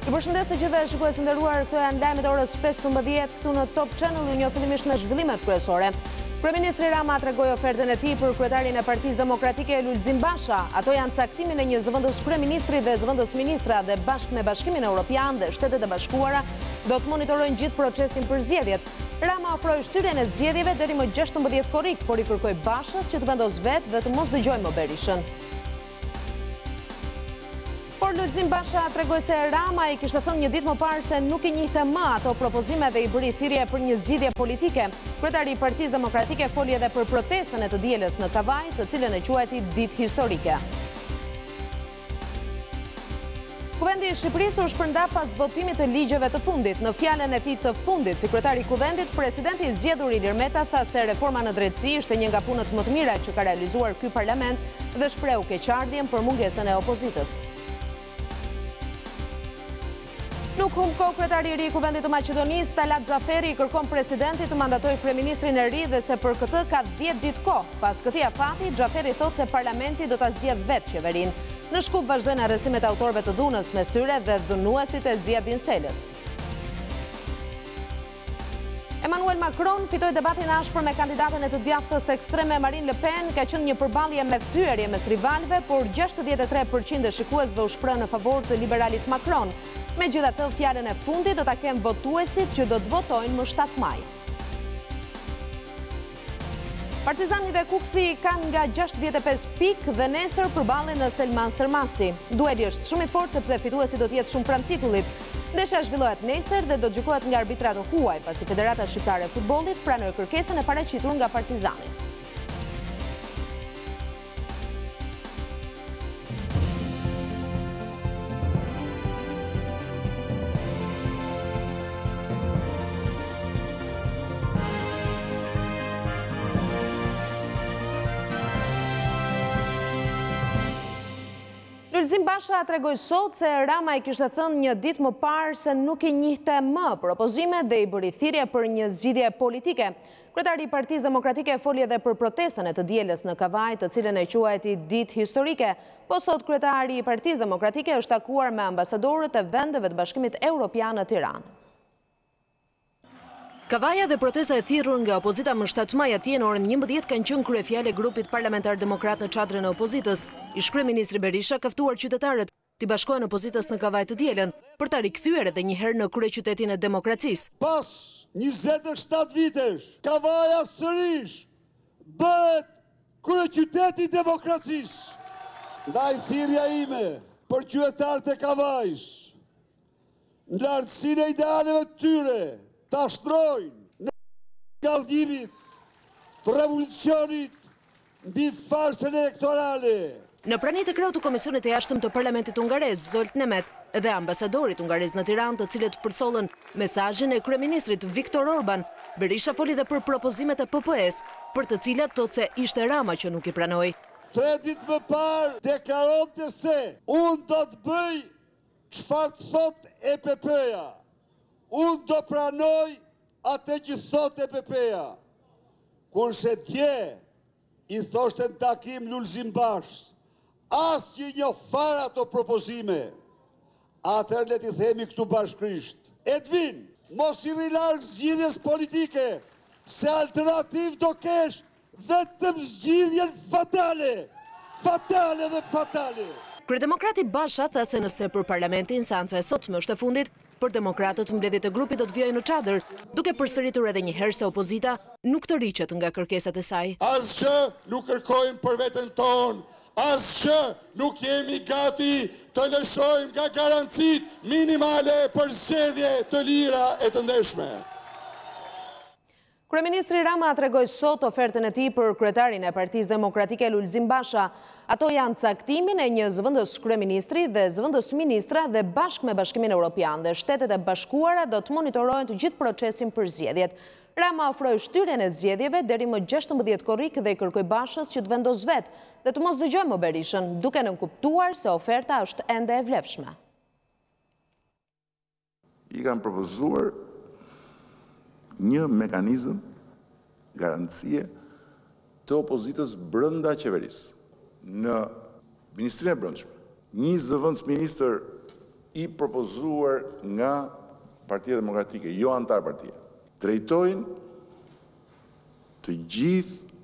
Ju përshëndes të gjithëve shikues të nderuar, këto janë lajmet e orës 15 këtu në Top Channel, ju njoh fillimisht me zhvillimet kryesore. Kryeministri Rama tregoi ofertën e tij për kryetarin e Partisë Demokratike Lulzim Basha. Ato janë caktimin e një zëvendës kryeministri dhe zëvendës ministra dhe bashkë me Bashkimin Evropian dhe Shtetet e Bashkuara do të monitorojnë gjithë procesin për zgjedhjet. Rama ofroi shtyrjen e zgjedhjeve deri më 16 korrik, por i kërkoi Bashës që të vendos vetë dhe të mos dëgjojë më Berishën. Por Lulzim Basha tregoi se Rama i kishte thënë një ditë më parë se nuk i njihte më ato propozime dhe i bëri thirrje për një zgjidhje politike. Kryetari i Partisë Demokratike foli edhe për protestën e të dielës në Kavaj, të cilën e quajti ditë historike. Kuvendi i Shqipërisë u shpërnda pas votimit të ligjeve të fundit. Në fjalën e tij të fundit, si kryetari i Kuvendit, presidenti i zgjedhur Ilir Meta tha se reforma në drejtësi ishte një nga punët më të mira që ka realizuar ky parlament dhe shprehu keqardhjen për mungesën e opozitës. Nuk humb kohë kryetari i ri i Kuvendit të Maqedonisë, Talat Xhaferi, i kërkon presidentit të mandatojë kryeministrin e ri dhe se për këtë ka 10 ditë kohë. Pas këtij afati, Xhaferi thotë se parlamenti do ta zgjedhë vetë qeverinë. Në Shkup vazhdojnë arrestimet e autorëve të dhunës, mes tyre dhe dhunuesit e Ziadin Selës. Emmanuel Macron fitoi debatin ashpër me kandidatën e të djathtës ekstreme Marine Le Pen, ka qenë një përballje me thyerje mes rivalëve, por 63% e shikuesve u shpreh në favor të liberalit Macron. Megjithatë, fjalën e fundit do ta kenë votuesit që do të votojnë më 7 maj. Partizani dhe Kuksi kanë nga 65 pikë dhe nesër përballen në Selman Stërmasi. Dueli është shumë i fortë sepse fituesi do të jetë shumë pranë titullit. Ndeshja zhvillohet nesër dhe do të gjykohet nga arbitrat huaj, pasi Federata Shqiptare e Futbollit pranoi kërkesën e paraqitur nga Partizani. Lulzim Basha tregoi sot se Rama i kishte thënë një ditë më parë se nuk i njihte më propozime dhe i bëri thirrje për një zgjidhje politike. Kryetari i Partisë Demokratike foli edhe për protestën e të dielës në Kavaj, të cilën e quajti ditë historike. Po sot kryetari i Partisë Demokratike është takuar me ambasadorët e vendeve të Bashkimit Evropian në Tiranë. Kavaja dhe protesta e thirrur nga opozita më 7 maj atje në orën 11 kanë qenë kryefjalë e grupit parlamentar demokrat në çadrën e opozitës. Ish kryeministri Berisha ka ftuar qytetarët të bashkohen opozitës në Kavaj të dielën për ta rikthyer edhe një herë në kryeqytetin e demokracisë. Pas 27 vitesh, Kavaja sërish bëhet kryeqyteti i demokracisë. Ndaj thirrja ime për qytetarët e Kavajës, në lartësinë e idealeve të tyre, ta shtrojnë në gallëgimit të revolucionit mbi farsën elektorale. Në prani të kreu të Komisionit e Jashtëm të Parlamentit Hungarez, Zolt Nemet, dhe ambasadorit hungarez në Tiranë, të cilët përcollën mesazhin e kryeministrit Viktor Orban, Berisha foli dhe për propozimet e PPS, për të cilat thotë se ishte Rama që nuk i pranoi. 3 ditë më parë deklaronte se unë do të bëj çfarë thot EPP-ja. Unë do pranoj atë që thot EPP-ja. Kurse dje i thoshte në takim Lulzim Bashës, as që një fara ato propozime, atër le t'i themi këtu bashkërisht. Edvin, mos i rilarg zgjidhjes politike, se alternativ do kesh vetëm zgjidhjen fatale. Fatale dhe fatale. Kryedemokrati Basha tha se nëse për parlamentin seanca e sotme është e fundit, për demokratët mbledhjet e grupit do të vijojnë në çadër, duke përsëritur edhe një herë se opozita nuk të riqet nga kërkesat e saj. Asgjë nuk kërkojmë për veten tonë, asgjë nuk jemi gati të lëshojmë nga garancit minimale për zgjedhje të lira e të ndeshme. Kryeministri Rama tregoi sot ofertën e tij për kryetarin e Partisë Demokratike Lulzim Basha. Ato janë caktimin e një zëvendës kryeministri dhe zëvendës ministra dhe bashkë me Bashkimin Evropian dhe Shtetet e Bashkuara do të monitorojnë të gjithë procesin për zgjedhjet. Rama ofroi shtyrjen e zgjedhjeve deri më 16 korrik dhe i kërkoi Bashës që të vendos vetë dhe të mos dëgjojë më Berishën, duke nënkuptuar se oferta është ende e vlefshme. I kanë propozuar një mekanizëm garancie të opozitës brenda qeverisë. Në Ministrinë e Brendshme, një zëvendës ministër i propozuar nga Partia Demokratike, jo antar partia, drejtojnë të gjithë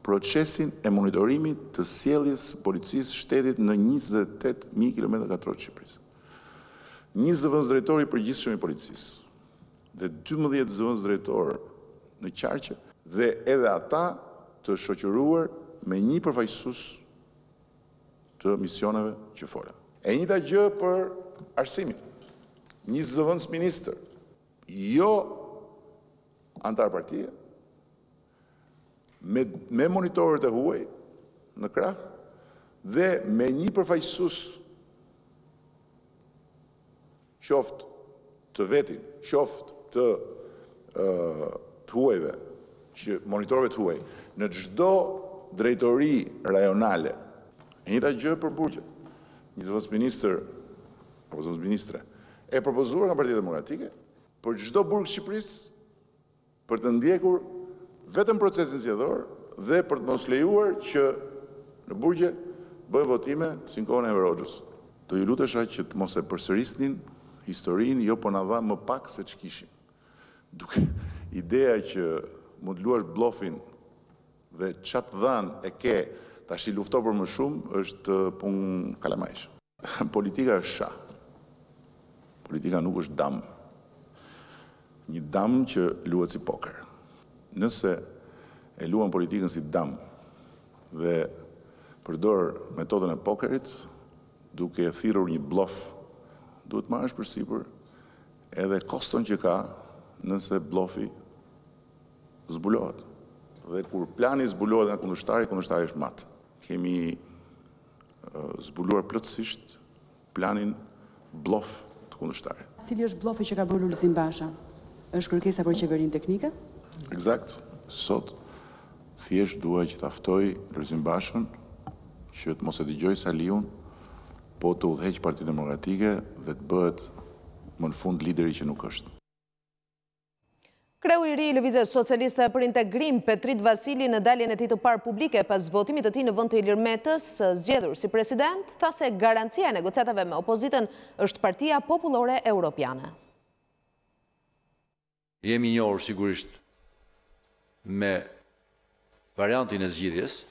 procesin e monitorimit të sjelljes së policisë shtetit në 28.000 km2 të Shqipërisë. 20 zëvendës drejtori i përgjithshëm i policisë dhe 12 zëvendës drejtor në qarqe dhe edhe ata të shoqëruar me një përfaqësues të misioneve që fola. E njëjta gjë për arsimin. Një zëvendës ministër, jo antar partie, me monitorët e huaj në krah dhe me një përfaqësues qoftë të vetin, qoftë të huajve, që monitorëve të huaj, në çdo drejtori rajonale. E njëjta gjë për burgjet. Një zëvendës ministër apo zëvendës ministre e propozuar nga Partia Demokratike për çdo burg të Shqipërisë për të ndjekur vetëm procesin zgjedhor dhe për të mos lejuar që në burgje bëjnë votime si në kohën e Enver Hoxhës. Do ju lutesha që të mos e përsërisnin historinë, jo po na dha më pak se ç'kishim. Duke ideja që mund luash blofin dhe çat dhan e ke tash i lufto për më shumë është punë kalamajsh. Politika është shah. Politika nuk është dam. Një dam që luhet si poker. Nëse e luan politikën si dam dhe përdor metodën e pokerit, duke thirrur një blof, duhet marrësh përsipër edhe koston që ka nëse blofi zbulohet. Dhe kur plani zbulohet nga kundërshtari, kundërshtari është mat. Kemi zbuluar plotësisht planin blof të kundërshtarit. Cili është blofi që ka bërë Lulzim Basha? Është kërkesa për qeverinë teknike? Eksakt. Sot thjesht dua që ta ftoj Lulzim Bashën që të mos e dëgjoj Saliun, po të udhëheq Partinë Demokratike dhe të bëhet më në fund lideri që nuk është. Kreu i ri i Lëvizjes Socialiste për Integrim, Petrit Vasili, në daljen e tij të parë publike pas votimit të tij në vend të Ilir Metës, zgjedhur si president, tha se garancia e negociatave me opozitën është Partia Popullore Europiane. Jemi njohur sigurisht me variantin e zgjidhjes,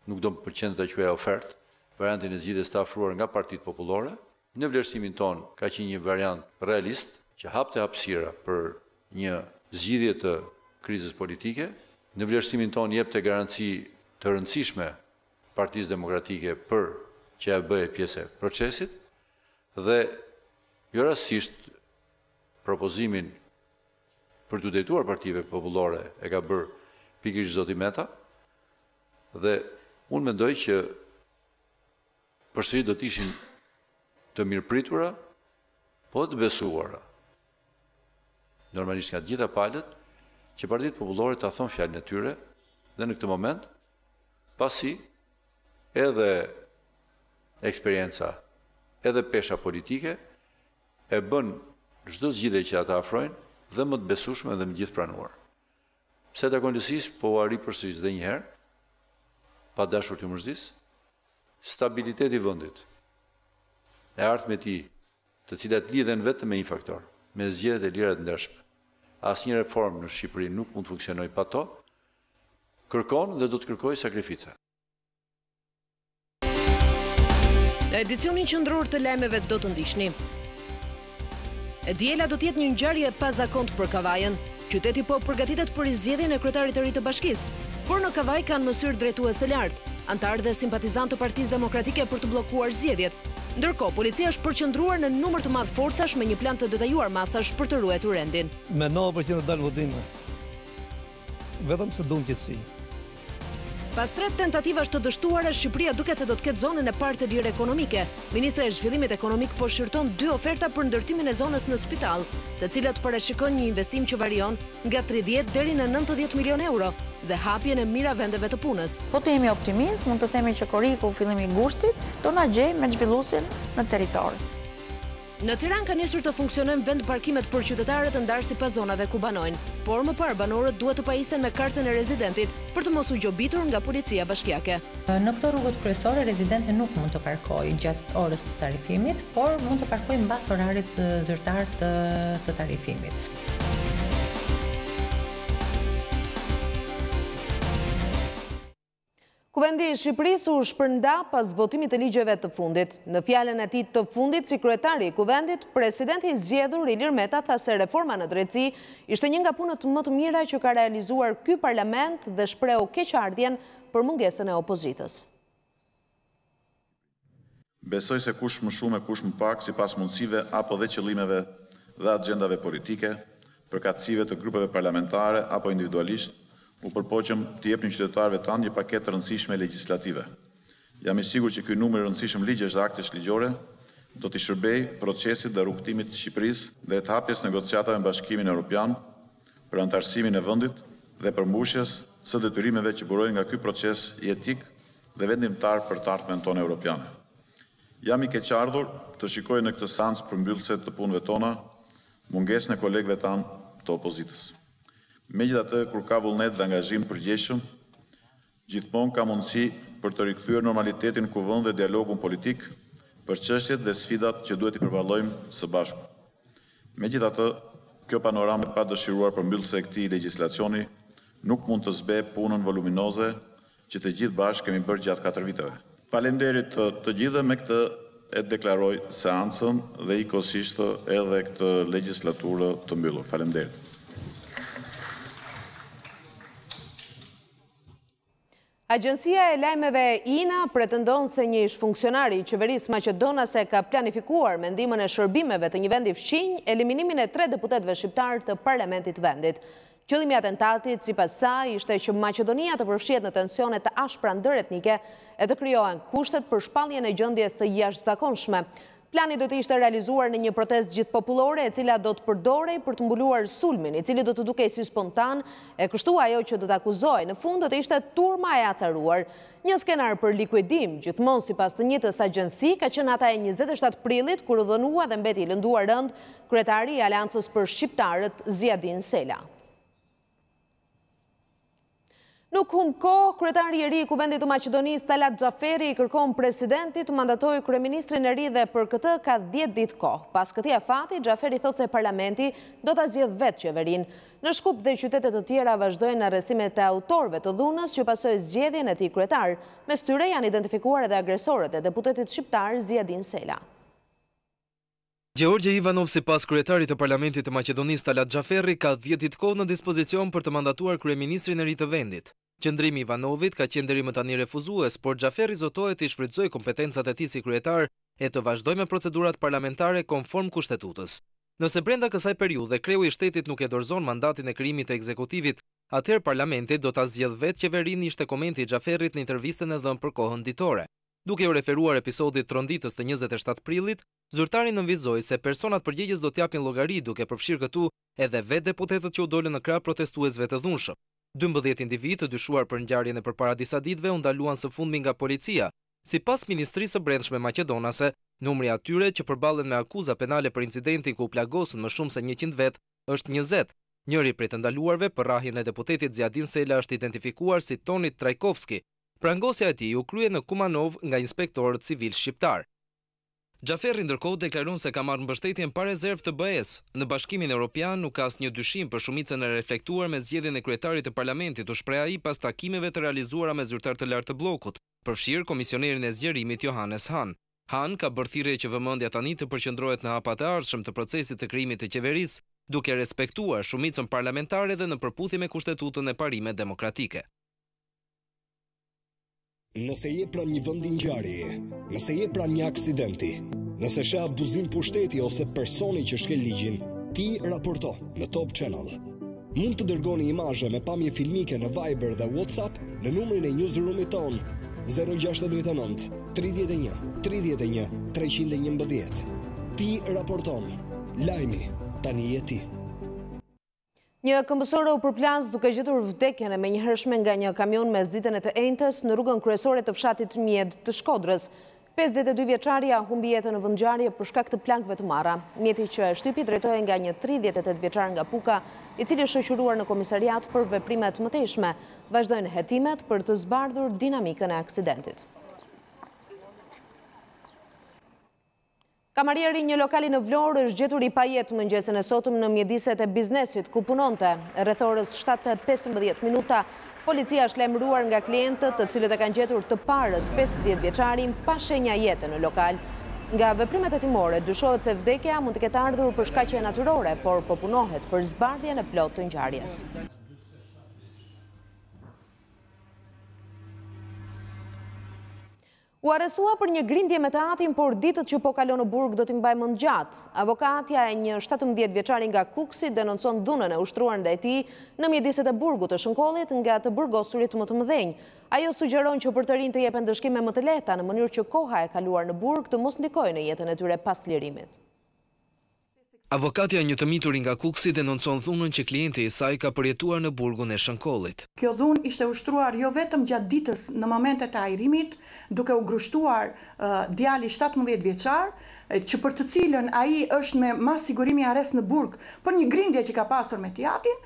nuk do më pëlqen të quaj ofertë, variantin e zgjidhjes të afruar nga Partitë Popullore. Në vlerësimin ton ka qenë një variant realist që hapte hapësira për një zgjidhje të krizës politike. Në vlerësimin ton jepte garanci të rëndësishme Partisë Demokratike për që ja bëhe pjesë e procesit dhe jo rastësisht propozimin për të drejtuar partive popullore e ka bërë pikërisht zoti Meta dhe unë mendoj që përsëri do të ishin të mirëpritura, po të besuara. Normalisht nga të gjitha palët, që Partitë Popullore ta thonë fjalën e tyre dhe në këtë moment, pasi edhe eksperienca, edhe pesha politike e bën çdo zgjidhje që ata afrojnë dhe më të besueshme dhe më gjithë pranuar. Pse dakondësisë po arri përsëri edhe një herë, pa dashur të mërzis, stabiliteti i vendit e ardhmë e tij, të cilat lidhen vetëm me një faktor, me zgjedhjet e lira të ndershme. Asnjë reformë në Shqipëri nuk mund të funksionojë pa to, kërkon dhe do të kërkojë sakrifica. Në edicionin qendror të lajmeve do të ndiqni. E diela do të jetë një ngjarje pazakontë për Kavajën. Qyteti po përgatitet për zgjedhjen e kryetarit të ri të bashkisë, por në Kavaj kanë mësyrë drejtues të lartë, antarë dhe simpatizantë të Partisë Demokratike për të bllokuar zgjedhjet. Ndërkohë, policia është përqendruar në numër të madh forcash me një plan të detajuar masash për të ruajtur rendin. Me 90% të dalë votime. Vetëm se duam qetësi. Pas 3 tentativash të dështuara, Shqipëria duket se do të ketë zonën e parë të lirë ekonomike. Ministra e Zhvillimit Ekonomik po shqyrton 2 oferta për ndërtimin e zonës në spital, të cilat parashikojnë një investim që varion nga 30 deri në 90 milion euro dhe hapjen e mira vendeve të punës. Po të jemi optimist, mund të themi që Koriku fillimi i gushtit do na gjejë me zhvilluesin në territor. Në Tiranë ka nisur të funksionojnë vend parkimet për qytetarët ndarë sipas zonave ku banojnë, por më parë banorët duhet të pajisen me kartën e rezidentit për të mos u gjobitur nga policia bashkiake. Në këto rrugët kryesore rezidenti nuk mund të parkojë gjatë orës të tarifimit, por mund të parkojë mbas orarit zyrtar të tarifimit. Kuvendi i Shqipërisë u shpërnda pas votimit të ligjeve të fundit. Në fjalën e tij të fundit si kryetari i kuvendit, presidenti i zgjedhur Ilir Meta tha se reforma në drejtësi ishte një nga punët më të mira që ka realizuar ky parlament dhe shprehu keqardhjen për mungesën e opozitës. Besoj se kush më shumë e kush më pak sipas mundësive apo dhe qëllimeve dhe agjendave politike, përkatësive të grupeve parlamentare apo individualisht, u përpoqëm të jepnim qytetarëve tanë një paketë të rëndësishme legislative. Jam i sigurt që ky numër i rëndësishëm ligjesh dhe aktesh ligjore do t'i shërbej procesit dhe rrugtimit të Shqipërisë drejt hapjes negociatave me Bashkimin Evropian për anëtarësimin e vendit dhe përmbushjes së detyrimeve që burojnë nga ky proces jetik dhe vendimtar për të ardhmen tonë europiane. Jam i keqardhur të shikoj në këtë seancë përmbyllëse të punëve tona mungesën e kolegëve tanë të opozitës. Megjithatë, kur ka vullnet dhe angazhim përgjithshëm, gjithmonë ka mundësi për të rikthyer normalitetin në kuvend dhe dialogun politik për çështjet dhe sfidat që duhet i përballojmë së bashku. Megjithatë, kjo panoramë e padëshiruar përmbyllëse e këtij legjislacioni nuk mund të zbe punën voluminoze që të gjithë bashkë kemi bërë gjatë 4 viteve. Faleminderit të gjithëve, me këtë e deklaroj seancën dhe ikosisht edhe këtë legjislaturë të mbyllur. Faleminderit. Agjencia e lajmeve INA pretendon se një ish funksionari i qeverisë maqedonase ka planifikuar me ndihmën e shërbimeve të një vendi fqinj eliminimin e 3 deputetëve shqiptar të parlamentit të vendit. Qëllimi i atentatit, sipas saj, ishte që Maqedonia të përfshihet në tensione të ashpra ndëretnike e të krijohen kushtet për shpalljen e gjendjes së jashtëzakonshme. Plani do të ishte realizuar në një protestë gjithpopullore e cila do të përdorej për të mbuluar sulmin, i cili do të dukej si spontan, e kështu ajo që do të akuzojë në fund do të ishte turma e acaruar. Një skenar për likuidim, gjithmonë sipas të njëjtës agjenci, ka qenë ata e 27 prillit kur u dhënua dhe mbeti i lënduar rënd kryetari i Aleancës për Shqiptarët Ziadin Sela. Nuk humb kohë, kryetari i ri i Kuvendit të Maqedonisë Talat Xhaferi i kërkon presidentit të mandatojë kryeministrin e ri dhe për këtë ka 10 ditë kohë. Pas këtij afati, Xhaferi thotë se parlamenti do ta zgjedhë vetë qeverinë. Në Shkup dhe qytete të tjera vazhdojnë arrestimet e autorëve të dhunës që pasoi zgjedhjen e tij kryetar. Mes tyre janë identifikuar edhe agresorët e deputetit shqiptar Ziadin Sela. Gjeorgje Ivanov, sipas kryetarit të parlamentit të Maqedonisë Talat Xhaferi, ka 10 ditë kohë në dispozicion për të mandatuar kryeministrin e ri të vendit. Qëndrimi i Ivanovit ka qenë deri më tani refuzues, por Xhaferi zotohet të shfrytëzojë kompetencat e tij si kryetar e të vazhdojë me procedurat parlamentare konform kushtetutës. Nëse brenda kësaj periudhe kreu i shtetit nuk e dorëzon mandatin e krijimit të ekzekutivit, atëherë parlamenti do ta zgjedhë vetë qeverinë, ishte komenti i Xhaferit në intervistën e dhënë për kohën ditore. Duke u referuar episodit tronditës të 27 prillit, zyrtari nënvizoi se personat përgjegjës do t'japin llogari, duke përfshirë këtu edhe vetë deputetët që u dolën në krah protestuesve të dhunshëm. 12 individ të dyshuar për ngjarjen e përpara disa ditëve u ndaluan së fundmi nga policia. Sipas Ministrisë së Brendshme maqedonase, numri atyre që përballen me akuza penale për incidentin ku u plagosën më shumë se 100 vet është 20. Njëri prej të ndaluarve për rrahjen e deputetit Ziadin Sela është identifikuar si Tonit Trajkovski. Prangosja e tij u krye në Kumanov nga inspektorët civil shqiptar. Xhaferi ndërkohë deklaron se ka marrë mbështetjen pa rezervë të BE-s. Në Bashkimin Evropian nuk ka asnjë dyshim për shumicën e reflektuar me zgjedhjen e kryetarit të parlamentit, u shpreh ai pas takimeve të realizuara me zyrtar të lartë të bllokut, përfshirë komisionerin e zgjerimit Johannes Hahn. Hahn ka bërë thirrje që vëmendja tani të përqendrohet në hapat e ardhshëm të procesit të krijimit të qeverisë, duke respektuar shumicën parlamentare dhe në përputhje me kushtetutën e parimet demokratike. Nëse je pranë një vendi ngjarjeje, nëse je pranë një aksidenti, nëse sheh abuzim pushteti ose personi që shkel ligjin, ti raporto në Top Channel. Mund të dërgoni imazhe me pamje filmike në Viber dhe WhatsApp në numrin e newsroomit ton 069 31 31 311. Ti raporton. Lajmi tani je ti. Një këmbësore u përplas duke gjetur vdekjen e menjëhershme nga një kamion mes ditën e të enjtës në rrugën kryesore të fshatit Mjed të Shkodrës. 52 vjeçaria humbi jetën në vendngjarje për shkak të plankëve të marra. Mjeti që e shtypi drejtohej nga një 38 vjeçar nga Puka, i cili është shoqëruar në komisariat për veprimet mëtejshme. Vazhdojnë hetimet për të zbardhur dinamikën e aksidentit. Kamarieri një lokali në Vlorë është gjetur i pajet mëngjesin e sotëm në mjediset e biznesit ku punonte. Rreth orës 7:15 minuta, policia është lajmëruar nga klientët të cilët e kanë gjetur të parët 50 vjeçarin pa shenja jete në lokal. Nga veprimet hetimore, dyshohet se vdekja mund të ketë ardhur për shkaqe natyrore, por po punohet për zbardhjen e plotë të ngjarjes. U arrestua për një grindje me të atin, por ditët që po kalon në burg do t'i mbaj mend gjatë. Avokatja e një 17 vjeçari nga Kuksi denoncon dhunën e ushtruar ndaj tij në mjediset e burgut të Shënkollit nga të burgosurit më të mëdhenj. Ajo sugjeron që për të rinj të jepen dëshkime më të lehta në mënyrë që koha e kaluar në burg të mos ndikojë në jetën e tyre pas lirimit. Avokatja një të mitur nga Kuksi denoncon dhunën që klienti i saj ka përjetuar në burgun e Shënkollit. Kjo dhunë ishte ushtruar jo vetëm gjatë ditës në momentet e ajrimit, duke u grushtuar djali 17 vjeçar, që për të cilën ai është me mas sigurimi arrest në burg për një grindje që ka pasur me teatrin,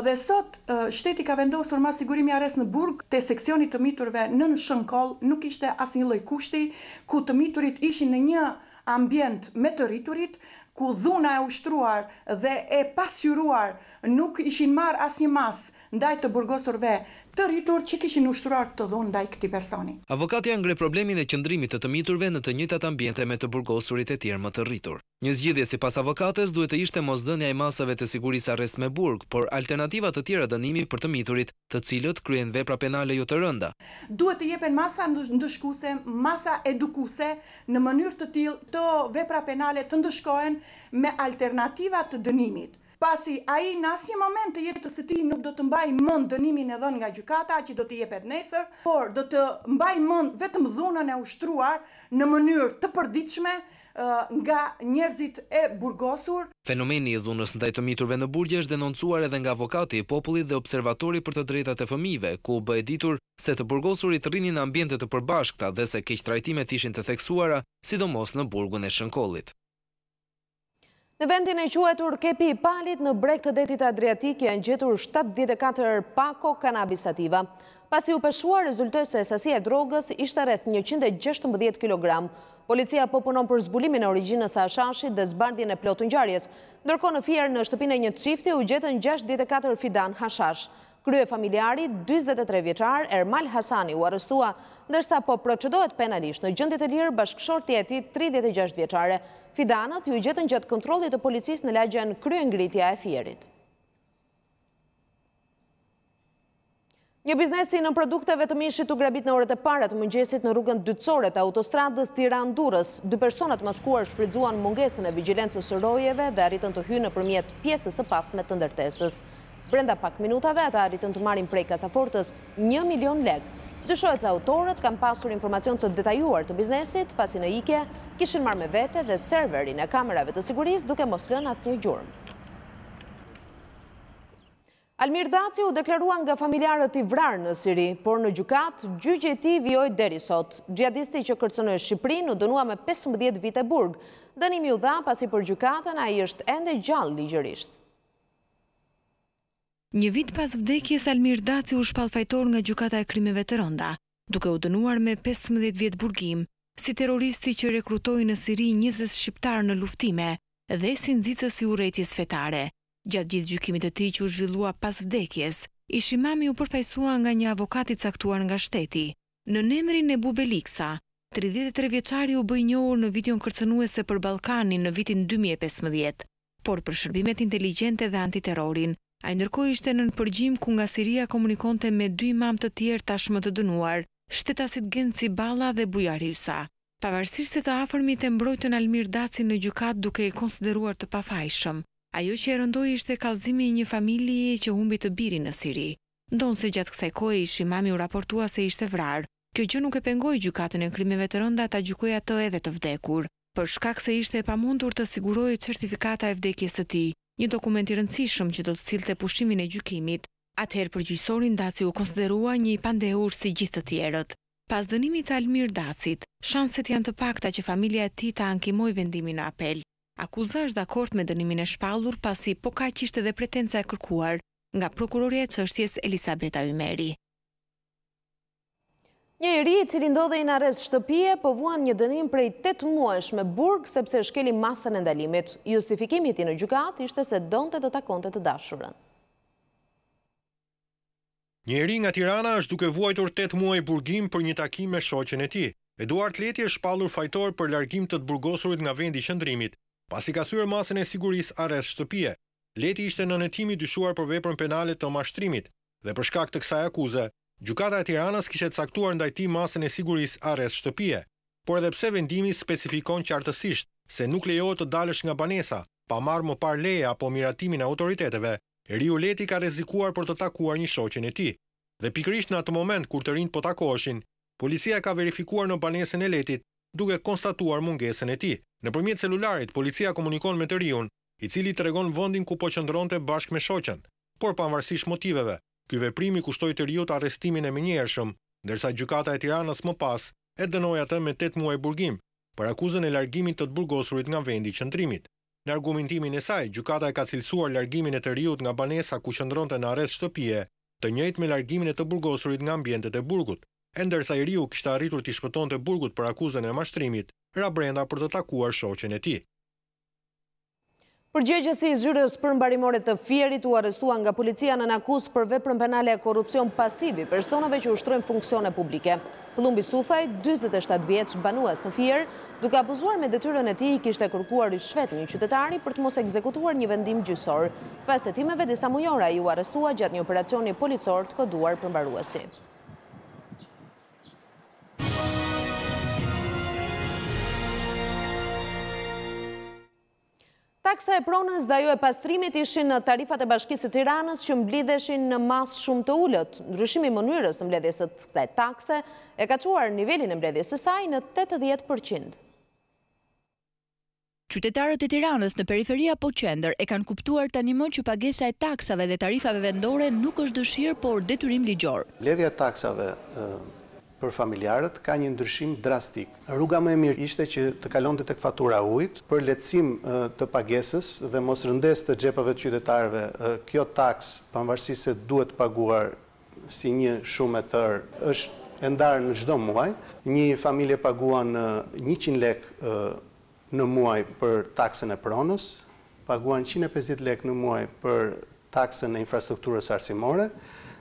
dhe sot shteti ka vendosur mas sigurimi arrest në burg te seksioni të miturve në Shënkoll. Nuk ishte asnjë lloj kushti, ku të miturit ishin në një ambient me të rriturit, ku dhuna e ushtruar dhe e pasqyruar nuk ishin marrë asnjë mas ndaj të burgosurve të rritur që kishin ushtruar këtë dhunë ndaj këtij personi. Avokatja ngre problemin e qëndrimit të miturve në të njëjtat ambiente me të burgosurit e tjerë më të rritur. Një zgjidhje sipas avokates duhet të ishte mosdhënia e masave të sigurisë arrest me burg, por alternativa të tjera dënimi për të miturit, të cilët kryen vepra penale jo të rënda. Duhet të jepen masa ndëshkuese, masa edukuese në mënyrë të tillë të vepra penale të ndëshkohen me alternativa të dënimit. Pasi ai në asnjë moment të jetës së tij nuk do të mbaj mend dënimin e dhënë nga gjykata që do të jepet nesër, por do të mbaj mend vetëm dhunën e ushtruar në mënyrë të përditshme nga njerëzit e burgosur. Fenomeni i dhunës ndaj të miturve në burgje është denoncuar edhe nga avokati i popullit dhe observatori për të drejtat e fëmijëve, ku u bë e ditur se të burgosurit rrinin në ambiente të përbashkëta dhe se keqtrajtimet ishin të theksuara, sidomos në burgun e Shënkollit. Në vendin e quajtur Kepi i Palit në breg të detit Adriatik janë gjetur 74 pako kanabis sativa. Pasi u peshuar, rezultoi se sasia e drogës ishte rreth 116 kg. Policia po punon për zbulimin e origjinës së hashashit dhe zbardhjen e plotë të ngjarjes. Ndërkohë në Fier në shtëpinë e një çifti u gjetën 64 fidan hashash. Krye familjari, 43 vjeçar, Ermal Hasani u arrestua, ndërsa po procedohet penalisht në gjendje të lirë bashkëshorti e tij 36 vjeçare. Fidanët ju gjetën gjatë kontrollit të policisë në lagjen kryengritja e Fierit. Një biznesi në produkteve të mishit u grabit në orët e para të mëngjesit në rrugën dytësore të autostradës Tiranë-Durrës. 2 persona të maskuar shfrytzuan mungesën e vigjilencës së rojeve dhe arritën të hyjnë nëpërmjet pjesës së pasme të ndërtesës. Brenda pak minutave ata arritën të marrin prej kasafortës 1 milion lekë. Dyshohet se autorët kanë pasur informacion të detajuar të biznesit, pasi në ikje kishin marrë me vete dhe serverin e kamerave të sigurisë duke mos lënë asnjë gjurmë. Almir Daci u deklarua nga familjarët i vrarë në Siri, por në gjykat, gjyqi i tij vijoi deri sot. Xhihadisti që kërcënoi Shqipërinë u dënua me 15 vite burg. Dënimi u dha pasi për gjykatën ai është ende gjallë ligjërisht. Një vit pas vdekjes, Almir Daci u shpallfajtor nga gjykata e krimeve të rënda, duke u dënuar me 15 vjet burgim, si terroristi që rekrutoi në Siri 20 shqiptar në luftime dhe si nxitës i urrejtjes fetare. Gjatë gjithë gjykimit të tij që u zhvillua pas vdekjes, Ishimami u përfaqësua nga një avokat i caktuar nga shteti. Në emrin e Bubeliksa, 33 vjeçari u bë i njohur në videon kërcënuese për Ballkanin në vitin 2015, por për shërbimet inteligjente dhe antiterrorin. Ai ndërkohë ishte nën përgjim ku nga Siria komunikonte me 2 imam të tjerë tashmë të dënuar, shtetasit Genci Balla dhe Bujar Hysa. Pavarësisht se të afërmit e mbrojtën Almir Dacin në gjykat duke e konsideruar të pafajshëm, ajo që e rëndoi ishte kallëzimi i një familjeje që humbi të birin në Siri. Ndonse gjatë kësaj kohe Ishimami u raportua se ishte vrarë. Kjo gjë nuk e pengoi gjykatën e krimeve të rënda ta gjykojë atë edhe të vdekur, për shkak se ishte e pamundur të sigurojë certifikata e vdekjes së tij. Një dokument i rëndësishëm që do të cilte pushimin e gjykimit. Atëherë përgjithësorin Daci u konsiderua një i pandehur si gjithë të tjerët. Pas dënimit të Almir Dacit, shanset janë të pakta që familja e tij ta ankimojë vendimin në apel. Akuza është dakord me dënimin e shpallur pasi po kaq ishte edhe pretenca e kërkuar nga prokuroria e çështjes Elisabeta Ymeri. Një i ri i cili ndodhej në arrest shtëpie po vuan një dënim prej 8 muajsh me burg sepse shkeli masën e ndalimit. Justifikimi i tij në gjykatë ishte se donte të takonte të dashurën. Një i ri nga Tirana është duke vuajtur 8 muaj burgim për një takim me shoqen e tij. Eduard Leti është shpallur fajtor për largim të burgosurit nga vendi i qëndrimit, pasi ka thyer masën e sigurisë arrest shtëpie. Leti ishte në nëntim i dyshuar për veprën penale të mashtrimit dhe për shkak të kësaj akuze, gjykata e Tiranës kishte caktuar ndaj tij masën e sigurisë arrest shtëpie. Por edhe pse vendimi specifikon qartësisht se nuk lejohet të dalësh nga banesa pa marrë më parë leje apo miratimin e autoriteteve, riu Leti ka rrezikuar për të takuar një shoqen e tij. Dhe pikërisht në atë moment kur të rinjt po takoheshin, policia ka verifikuar në banesën e Letit, duke konstatuar mungesën e tij. Nëpërmjet celularit, policia komunikon me të riun, i cili tregon vendin ku po qëndronte bashkë me shoqen. Por pavarësisht motiveve, ky veprim i kushtoi të riut arrestimin e menjëhershëm, ndërsa gjykata e Tiranës më pas e dënoi atë me 8 muaj burgim për akuzën e largimit të burgosurit nga vendi i qëndrimit. Në argumentimin e saj, gjykata e ka cilësuar largimin e të riut nga banesa ku qëndronte në arrest shtëpie, të njëjtë me largimin e të burgosurit nga ambientet e burgut, ndërsa i riu kishte arritur t'i shpëtonte burgut për akuzën e mashtrimit, ra brenda për të takuar shoqen e tij. Përgjegjësi i zyrës përmbarimore të Fierit u arrestua nga policia në akuzë për veprën penale e korrupsion pasiv i personave që ushtrojnë funksione publike. Pëllumbi Sufaj, 47 vjeç, banues në Fier, duke abuzuar me detyrën e tij, kishte kërkuar rishfet një qytetari për të mos ekzekutuar një vendim gjyqësor. Pas hetimeve disa mujora i u arrestua gjatë një operacioni policor të koduar përmbaruesi. Taksa e pronës dhe ajo e pastrimit ishin në tarifat e Bashkisë së Tiranës që mblidheshin në masë shumë të ullët. Ndryshimi i mënyrës së mbledhjes së kësaj takse e ka çuar nivelin e mbledhjes së saj në 80%. Qytetarët e Tiranës në periferi apo qendër e kanë kuptuar tani më që pagesa e taksave dhe tarifave vendore nuk është dëshirë, por detyrim ligjor. Mbledhja e taksave për familjarët ka një ndryshim drastik. Rruga më e mirë ishte që të kalonte tek fatura ujit për lehtësim të pagesës dhe mos rëndes të xhepave të qytetarëve. Kjo taks, pavarësisht se duhet paguar si një shumë e tërë, është e ndarë në çdo muaj. Një familje paguan 100 lekë në muaj për taksën e pronës, paguan 150 lekë në muaj për taksën e infrastrukturës arsimore,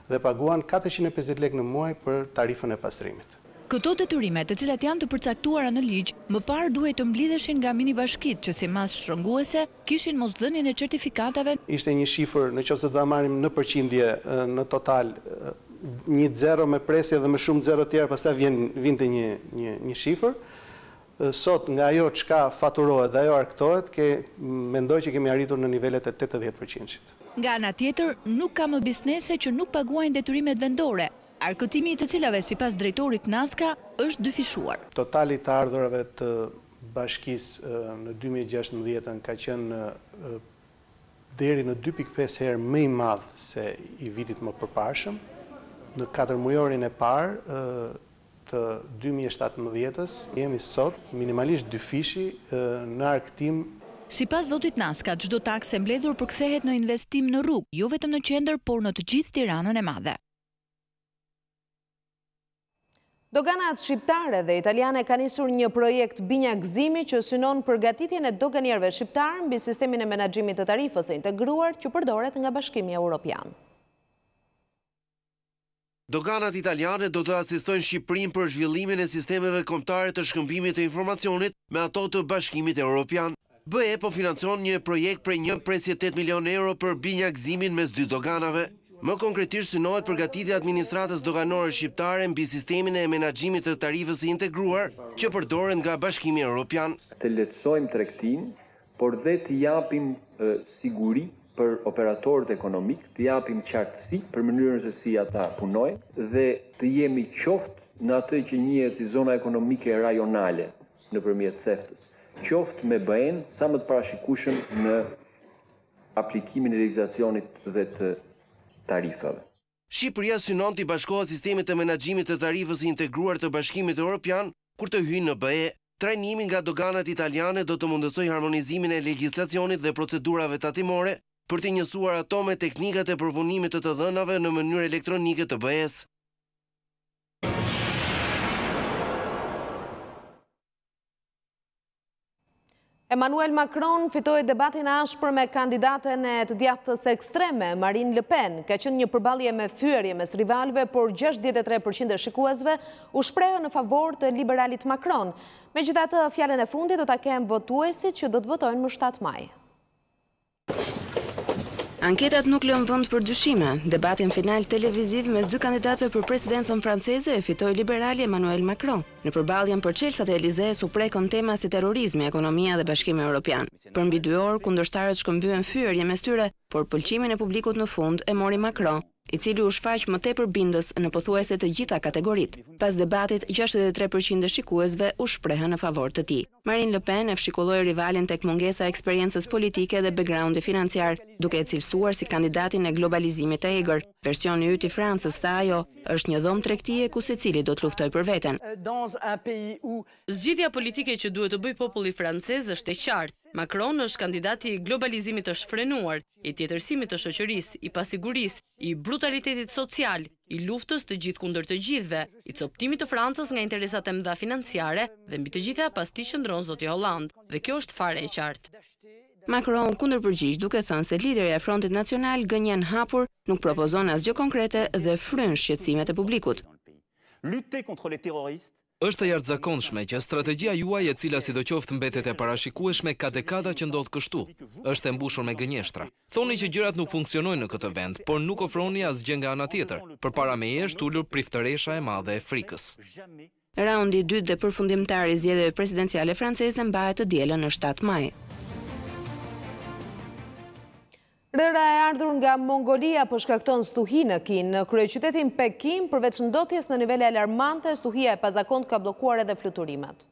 dhe paguan 450 lekë në muaj për tarifën e pastrimit. Këto detyrime, të cilat janë të përcaktuara në ligj, më parë duhet të mblidheshin nga minibashkitë që si mas shtrënguese kishin mosdhënien e certifikatave. Ishte një shifër, nëse do ta marrim në përqindje, në total një zero me presje dhe më shumë zero tjerë, pastaj vinte një shifër. Sot nga ajo çka faturohet dhe ajo arktohet, mendoj që kemi arritur në nivelet e 80%. Nga ana tjetër, nuk ka më biznese që nuk paguajnë detyrimet vendore, arkëtimi i të cilave sipas drejtorit Naska është dyfishuar. Totali të ardhurave të bashkisë në 2016 ka qenë deri në 2.5 herë më i madh se i vitit më përparshëm. Në 4 mujorin e parë të 2017-s jemi sot minimalisht dyfishi në arkëtim. Sipas zotit Naska, çdo taksë e mbledhur përkthehet në investim në rrugë, jo vetëm në qendër, por në të gjithë Tiranën e Madhe. Doganat shqiptare dhe italiane ka nisur një projekt binjakëzimi që synon përgatitjen e doganierëve shqiptar mbi sistemin e menaxhimit të tarifës së integruar që përdoret nga Bashkimi Evropian. Doganat italiane do të asistojnë Shqipërinë për zhvillimin e sistemeve kombëtare të shkëmbimit të informacionit me ato të Bashkimit Evropian. BE po financon një projekt prej 1.8 milion euro për binjakëzimin mes dy doganave. Më konkretisht synohet përgatitja e administratës doganore shqiptare mbi sistemin e menaxhimit të tarifës së integruar që përdoret nga Bashkimi Evropian. Të lehtësojmë tregtinë, por dhe të japim siguri për operatorët ekonomik, të japim qartësi për mënyrën se si ata punojnë dhe të jemi qoftë në atë që njihet si zona ekonomike rajonale nëpërmjet CEFT-s, qoftë me BE-n sa më të parashikueshëm në aplikimin e legjislacionit dhe të tarifave. Shqipëria synon të bashkohet sistemit të menaxhimit të tarifës integruar të Bashkimit Evropian kur të hyjë në BE. Trajnimi nga doganat italiane do të mundësojë harmonizimin e legjislacionit dhe procedurave tatimore për të njësuar ato me teknikat e përpunimit të dhënave në mënyrë elektronike të BE-s. Emmanuel Macron fitoi debatin ashpër me kandidaten e të djathtës ekstreme, Marine Le Pen. Ka qenë një përballje me fyerje mes rivalëve, por 63% e shikuesve u shprehën në favor të liberalit Macron. Megjithatë, fjalën e fundit do ta kenë votuesit që do të votojnë më 7 maj. Anketat nuk lën vend për dyshime. Debatin final televiziv mes dy kandidatëve për presidencën franceze e fitoi liberali Emmanuel Macron. Në përballjen për çelësat e Elizees u prekën tema si terrorizmi, ekonomia dhe Bashkimi Evropian. Për mbi 2 orë kundërshtarët shkëmbyen fyerje mes tyre, por pëlqimin e publikut në fund e mori Macron, i cili u shfaq më tepër bindës në pothuajse të gjitha kategoritë. Pas debatit, 63% e shikuesve u shprehën në favor të tij. Marine Le Pen e fshikulloi rivalin tek mungesa e eksperiencës politike dhe backgroundi financiar, duke e cilësuar si kandidatin e globalizimit të egër. Versioni yt i Francës, tha ajo, është një dhomë tregtie ku secili do të luftojë për veten. Zgjidhja politike që duhet të bëjë populli francez është e qartë. Macron është kandidati i globalizimit të shfrenuar, i tjetërsimit të shoqërisë, i pasigurisë, i brutalitetit social, i luftës të gjithë kundër të gjithëve, i coptimit të Francës nga interesat e mëdha financiare dhe mbi të gjitha pas tij qëndron zoti Holland, dhe kjo është fare e qartë. Macron kundërpërgjigj duke thënë se lideri i Frontit Nacional gënjen hapur, nuk propozon asgjë konkrete dhe fryn shqetësimet e publikut. Është e jashtëzakonshme që strategjia juaj, e cila sidoqoftë mbetet e parashikueshme, ka dekada që ndodh kështu. Është e mbushur me gënjeshtra. Thoni që gjërat nuk funksionojnë në këtë vend, por nuk ofroni asgjë nga ana tjetër. Përpara meje është ulur priftëresha e madhe e frikës. Raundi i dytë dhe përfundimtar i zgjedhjeve presidenciale franceze mbahet të dielën në 7 maj. Rëra e ardhur nga Mongolia po shkakton stuhi në Kinë. Në kryeqytetin Pekin, përveç ndotjes në nivele alarmante, stuhia e pazakont ka bllokuar edhe fluturimet.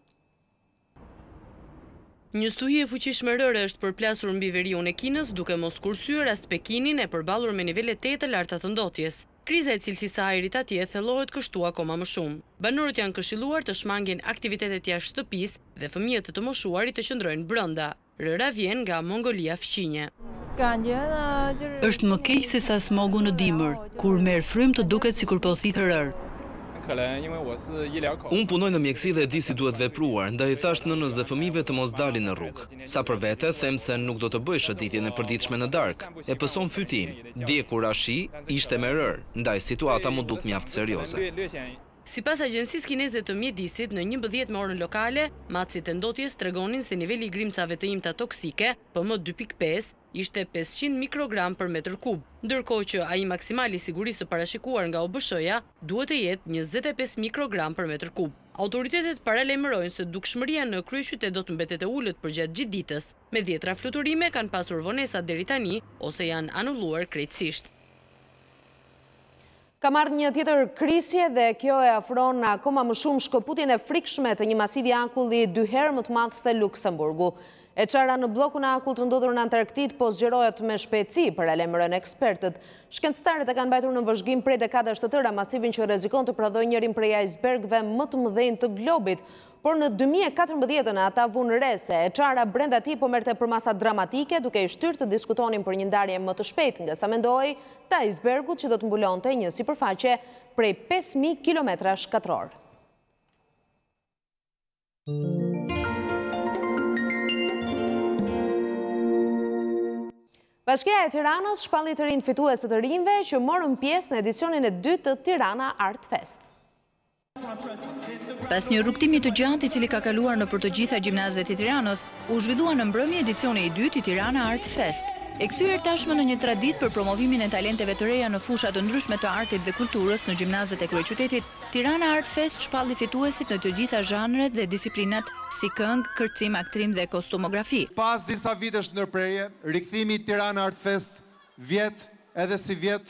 Një stuhi e fuqishme rëre është përplasur mbi veriun e Kinës, duke mos kursyer as Pekinin e përballur me nivele 8 të larta të ndotjes. Kriza e cilësisë së ajrit atje thellohet kështu akoma më shumë. Banorët janë këshilluar të shmangin aktivitetet jashtë shtëpisë dhe fëmijët e të moshuarit të qëndrojnë brenda. Rëra vjen nga Mongolia fqinje. Është më keq se sa smogu në dimër, kur merr frym të duket sikur po thithë rër. Unë punoj në mjeksi dhe e di si duhet vepruar, ndaj thash nënës dhe fëmijëve të mos dalin në rrugë. Sa për vete, them se nuk do të bëj shëtitjen e përditshme në darkë. E pëson fytim. Dje kur ashi, ishte me rër, ndaj situata mu duk mjaft serioze. Sipas Agjencisë Kineze të Mjedisit, në 11 me orën lokale, matësit e ndotjes tregonin se niveli i grimcave të imta toksike, PM2.5, ishte 500 mikrogram për metër kub, ndërkohë që ai maksimali sigurisë parashikuar nga OBSH-ja duhet të jetë 25 mikrogram për metër kub. Autoritetet paralajmërojnë se dukshmëria në kryeqytet do të mbetet e ulët përgjatë gjithë ditës. Me 10 fluturime kanë pasur vonesa deri tani ose janë anulluar krejtësisht. Ka marrë një tjetër krisje dhe kjo e afron akoma më shumë shkëputjen e frikshme të një masivi akulli 2 herë më të madh se Luksemburgu. E çara në bllokun e akullt të ndodhur në Antarktid po zgjerohet me shpejtësi, paralajmërojnë ekspertët. Shkencëtarët e kanë mbajtur në vëzhgim prej dekadash të tëra masivin që rrezikon të prodhojë njërin prej icebergëve më të mëdhenj të globit, por në 2014 ata vunë re se e çara brenda tij po merrte për masa dramatike, duke i shtyrë të diskutonin për një ndarje më të shpejtë, nga sa mendoi të icebergut që do të mbulonte një sipërfaqe prej 5000 km². Bashkia e Tiranës shpalli të rinë fituese të rinjve që morën pjesë në edicionin e 2 të Tirana Art Fest. Pas një rrugtimi të gjatë i cili ka kaluar në për të gjitha gjimnazet e Tiranës, u zhvillua në mbrëmje edicioni i 2 të Tirana Art Fest. E kthyer tashmë në një traditë për promovimin e talenteve të reja në fusha të ndryshme të artit dhe kulturës në gjimnazet e kryeqytetit, Tirana Art Fest shpalli fituesit në të gjitha zhanret dhe disiplinat si këngë, kërcim, aktrim dhe kostumografi. Pas disa vitesh ndërprerje, rikthimi i Tirana Art Fest vjet edhe si vjet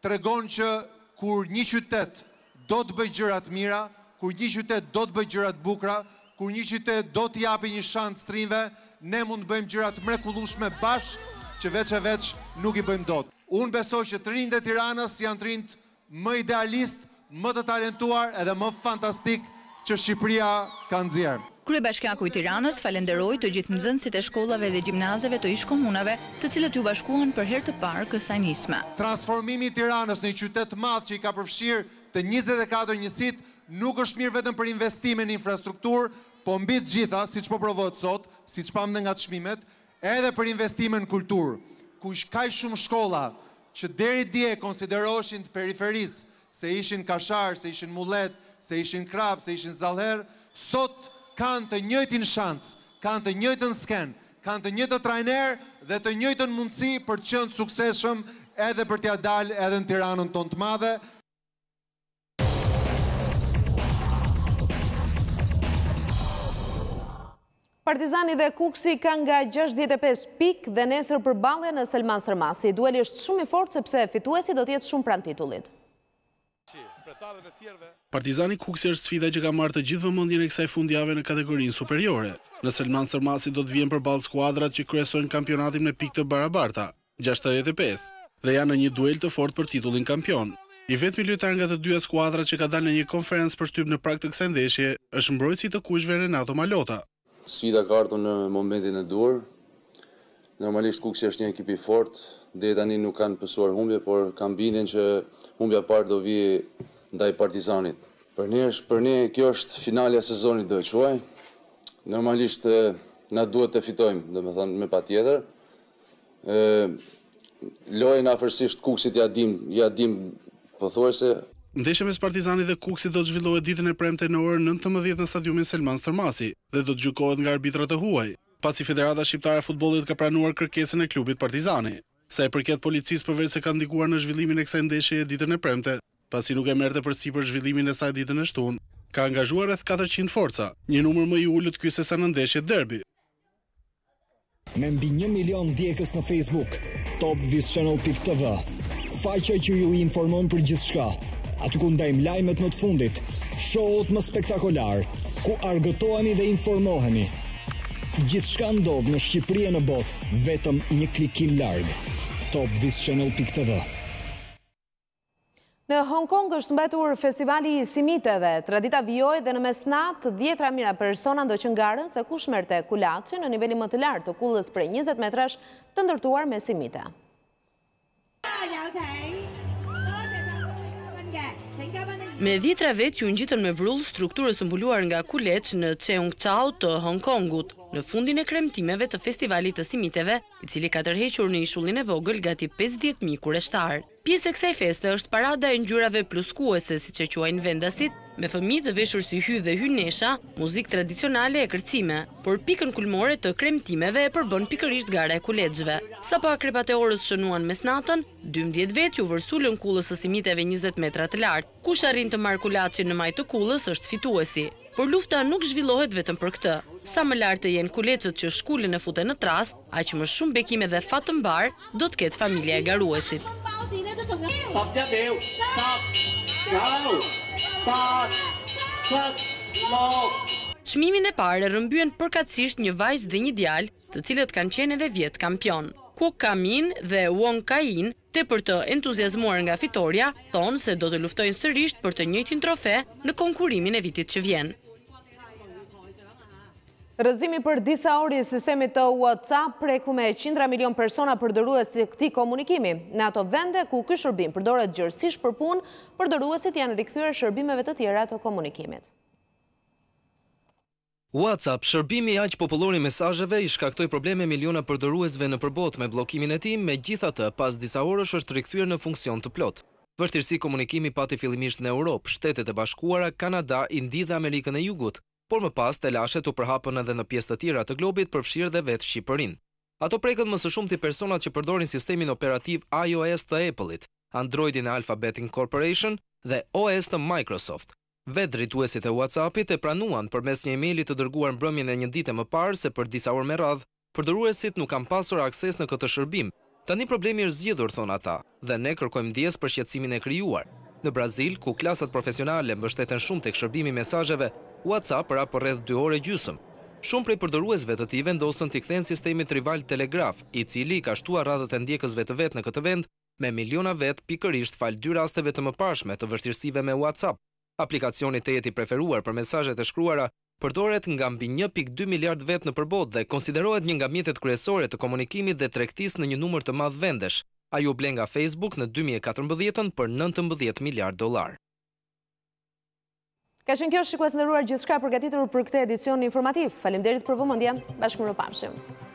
tregon që kur një qytet do të bëjë gjërat mira, kur një qytet do të bëjë gjërat bukura, kur një qytet do të japë një shans trinjve, ne mund të bëjmë gjërat mrekullueshme bashkë që veç nuk i bëjmë dot. Unë besoj që të rinjtë e Tiranës janë të rinjtë më idealist, më të talentuar edhe më fantastik që Shqipëria ka nxjerrë. Kryebashkiaku i Tiranës falenderoi të gjithë nxënësit e shkollave dhe gjimnazeve të ish-komunave, të cilët u bashkuan për herë të parë kësaj nisme. Transformimi i Tiranës në një qytet të madh që i ka përfshirë të 24 njësit nuk është mirë vetëm për investime në infrastrukturë, po mbi të gjitha, siç po provohet sot, siç pam nga çmimet, edhe për investime në kulturë, ku kaq shumë shkolla që deri dje konsideroheshin të periferisë, se ishin Kashar, se ishin Mullet, se ishin Krap, se ishin Zallher, sot kanë të njëjtin shans, kanë të njëjtën sken, kanë të njëjtën trajner dhe të njëjtën mundësi për të qenë suksesshëm edhe për t'ia dalë edhe në Tiranën tonë të madhe. Partizani dhe Kuksi kanë nga 65 pikë dhe nesër përballen në Selman Stërmasi. Dueli është shumë i fortë sepse fituesi do të jetë shumë pranë titullit. Partizani Kuksi është sfida që ka marrë të gjithë vëmendjen e kësaj fundjave në kategorinë superiore. Në Selman Stërmasi do të vijnë përballë skuadrat që kryesojnë kampionatin me pikë të barabarta, 65, dhe janë në një duel të fortë për titullin kampion. I vetmi lojtar nga të dyja skuadrat që ka dalë në një konferencë për shtyp në prag të kësaj ndeshje është mbrojtësi të kuqve Renato Malota. Sfida ka ardhur në momentin e duhur. Normalisht Kuksi është një ekip i fortë, deri tani nuk kanë pësuar humbje, por kam bindjen që humbja e parë do vijë ndaj Partizanit. Për ne kjo është finalja e sezonit, do e quaj. Normalisht na duhet të fitojmë, domethënë me patjetër. Lojën afërsisht Kuksit ja dim pothuajse. Ndeshja mes Partizanit dhe Kuksit do të zhvillohet ditën e premte në orën 19 në stadiumin Selman Stërmasi dhe do të gjykohet nga arbitrat e huaj, pasi Federata Shqiptare e Futbollit ka pranuar kërkesën e klubit Partizani. Sa i përket policisë, përveç se ka ndikuar në zhvillimin e kësaj ndeshjeje ditën e premte, pasi nuk e merrte përsipër zhvillimin e saj ditën e shtunë, ka angazhuar rreth 400 forca, një numër më i ulët ky se sa në ndeshjet derbi. Me mbi 1 milion ndjekës në Facebook, topvischannel.tv, faqja që ju informon për gjithçka. Aty ku ndajmë lajmet më të fundit, show-ut më spektakolar, ku argëtohemi dhe informohemi. Gjithçka ndodh në Shqipëri e në botë, vetëm një klikim larg. topvischannel.tv. Në Hong Kong është mbetur festivali i simiteve. Tradita vijoi dhe në mesnatë 10 mijëra persona ndoqëngarën se kush merrte kulaçi në nivelin më të lartë të kullës prej 20 metrash të ndërtuar me simite. Me 10 vet ju ngjitën me vrull strukturës së mbuluar nga kuleç në Cheung Chau të Hong Kongut, në fundin e kremtimeve të festivalit të simiteve, i cili ka tërhequr në ishullin e vogël gati 50.000 kureshtar. Pjesë e kësaj feste është parada e ngjyrave pluskuese, siç e quajnë vendasit, me fëmijë të veshur si hy dhe hynesha, muzikë tradicionale e kërcime, por pikën kulmore të kremtimeve e përbën pikërisht gara e kuleçve. Sapo akrepat e orës shënuan mesnatën, 12 vet ju vërsulën kullës së simiteve 20 metra të lartë. Kush arrin të marrë kulaçin në maj të kullës është fituesi. Por lufta nuk zhvillohet vetëm për këtë. Sa më lartë jenë kuleçët që shkullin e futen në trast, aq më shumë bekime dhe fat të mbar do të ketë familja e garuesit. Çmimin e parë rrëmbyen përkatësisht një vajzë dhe një djalë, të cilët kanë qenë edhe vjet kampion. Kuok Kamin dhe Wong Kain, tepër të entuziazmuar nga fitoria, thonë se do të luftojnë sërish për të njëjtin trofe në konkurimin e vitit që vjen. Rrëzimi për disa ori i sistemit të WhatsApp preku me qindra milion persona përdërues të këtij komunikimi. Në ato vende ku ky shërbim përdoret gjërësisht për punë, përdëruesit janë rikthyer shërbimeve të tjera të komunikimit. WhatsApp, shërbimi aq popullor i mesazheve, i shkaktoi probleme miliona përdëruesve në përbot me bllokimin e tij, megjithatë pas disa orësh është rikthyer në funksion të plot. Vështirësi komunikimi pati fillimisht në Europë, Shtetet e Bashkuara, Kanada, Indi dhe Amerikën e Jugut, por më pas telashet u përhapën edhe në pjesë të tjera të globit, përfshirë dhe vetë Shqipërinë. Ato prekën më së shumti personat që përdorin sistemin operativ iOS të Apple-it, Androidin e Alphabet Incorporation dhe OS të Microsoft. Vetë drejtuesit e WhatsAppit e pranuan përmes një emaili të dërguar mbrëmjen e një dite më parë se për disa orë me radhë, përdëruesit nuk kanë pasur akses në këtë shërbim. Tani problemi është zgjidhur, thon ata, dhe ne kërkojmë ndjes për shqetësimin e krijuar. Në Brazil, ku klasat profesionale mbështeten shumë tek shërbimi mesazheve, WhatsApp ra për rreth 2 orë gjysmë. Shumë prej përdëruesve të tij vendosën t'i kthejnë sistemit rival Telegraph, i cili ka shtuar radhët e ndjekësve të vet në këtë vend me miliona vet pikërisht fal 2 rasteve të mëparshme të vështirësive me WhatsApp. Aplikacioni të jeti preferuar për mesazhet e shkruara përdoret nga mbi 1.2 miliard vet në përbot dhe konsiderohet një nga mjetet kryesore të komunikimit dhe tregtisë në një numër të madh vendesh. Ai u ble nga Facebook në 2014 për 19 miliard dollar. Ka qenë kjo, shikues nderuar, gjithçka përgatitur për këtë edicion informativ. Faleminderit për vëmendjen. Bashkëpunojmë.